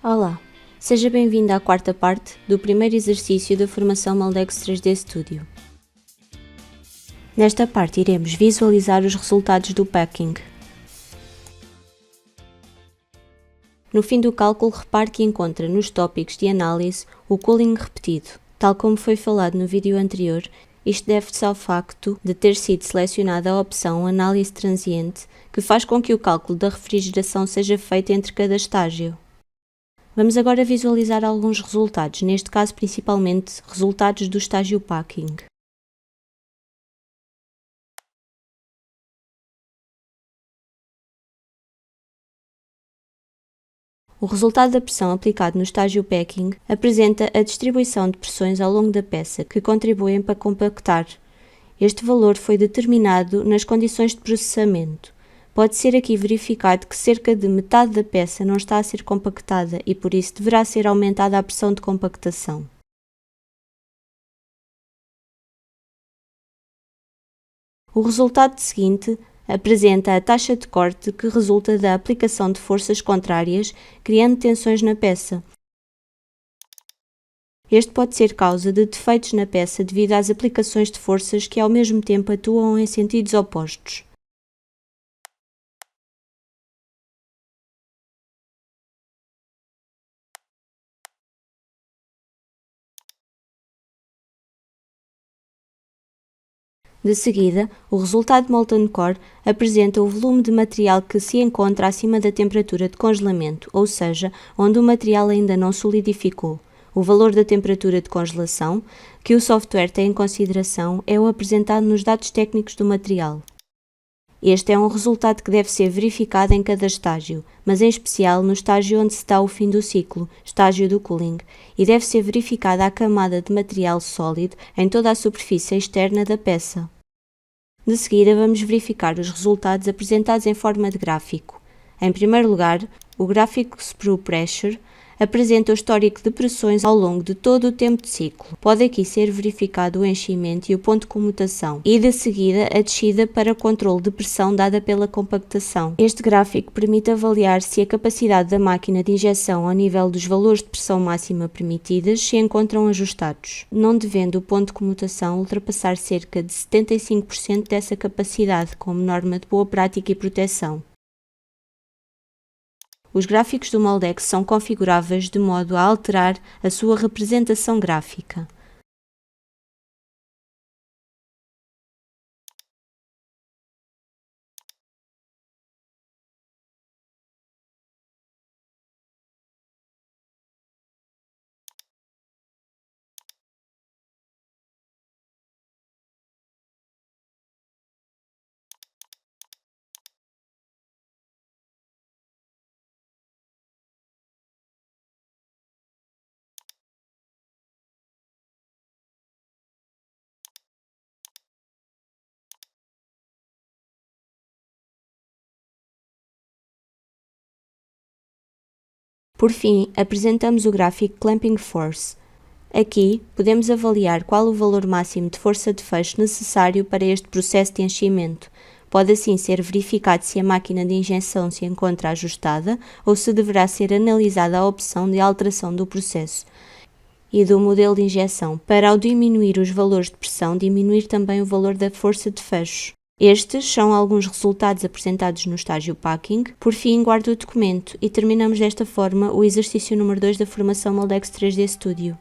Olá, seja bem-vindo à quarta parte do primeiro exercício da formação Moldex 3D Studio. Nesta parte iremos visualizar os resultados do packing. No fim do cálculo, repare que encontra nos tópicos de análise o cooling repetido. Tal como foi falado no vídeo anterior, isto deve-se ao facto de ter sido selecionada a opção Análise Transiente, que faz com que o cálculo da refrigeração seja feito entre cada estágio. Vamos agora visualizar alguns resultados, neste caso principalmente resultados do estágio packing. O resultado da pressão aplicada no estágio packing apresenta a distribuição de pressões ao longo da peça que contribuem para compactar. Este valor foi determinado nas condições de processamento. Pode ser aqui verificado que cerca de metade da peça não está a ser compactada e por isso deverá ser aumentada a pressão de compactação. O resultado seguinte apresenta a taxa de corte que resulta da aplicação de forças contrárias, criando tensões na peça. Este pode ser causa de defeitos na peça devido às aplicações de forças que ao mesmo tempo atuam em sentidos opostos. De seguida, o resultado de Molten Core apresenta o volume de material que se encontra acima da temperatura de congelamento, ou seja, onde o material ainda não solidificou. O valor da temperatura de congelação, que o software tem em consideração, é o apresentado nos dados técnicos do material. Este é um resultado que deve ser verificado em cada estágio, mas em especial no estágio onde se está o fim do ciclo, estágio do cooling, e deve ser verificada a camada de material sólido em toda a superfície externa da peça. De seguida, vamos verificar os resultados apresentados em forma de gráfico. Em primeiro lugar, o gráfico Sprue Pressure apresenta o histórico de pressões ao longo de todo o tempo de ciclo. Pode aqui ser verificado o enchimento e o ponto de comutação, e de seguida a descida para controle de pressão dada pela compactação. Este gráfico permite avaliar se a capacidade da máquina de injeção ao nível dos valores de pressão máxima permitidas se encontram ajustados, não devendo o ponto de comutação ultrapassar cerca de 75% dessa capacidade, como norma de boa prática e proteção. Os gráficos do Moldex são configuráveis de modo a alterar a sua representação gráfica. Por fim, apresentamos o gráfico Clamping Force. Aqui, podemos avaliar qual o valor máximo de força de fecho necessário para este processo de enchimento. Pode assim ser verificado se a máquina de injeção se encontra ajustada ou se deverá ser analisada a opção de alteração do processo e do modelo de injeção, para ao diminuir os valores de pressão, diminuir também o valor da força de fecho. Estes são alguns resultados apresentados no estágio packing. Por fim, guardo o documento e terminamos desta forma o exercício número 2 da formação Moldex 3D Studio.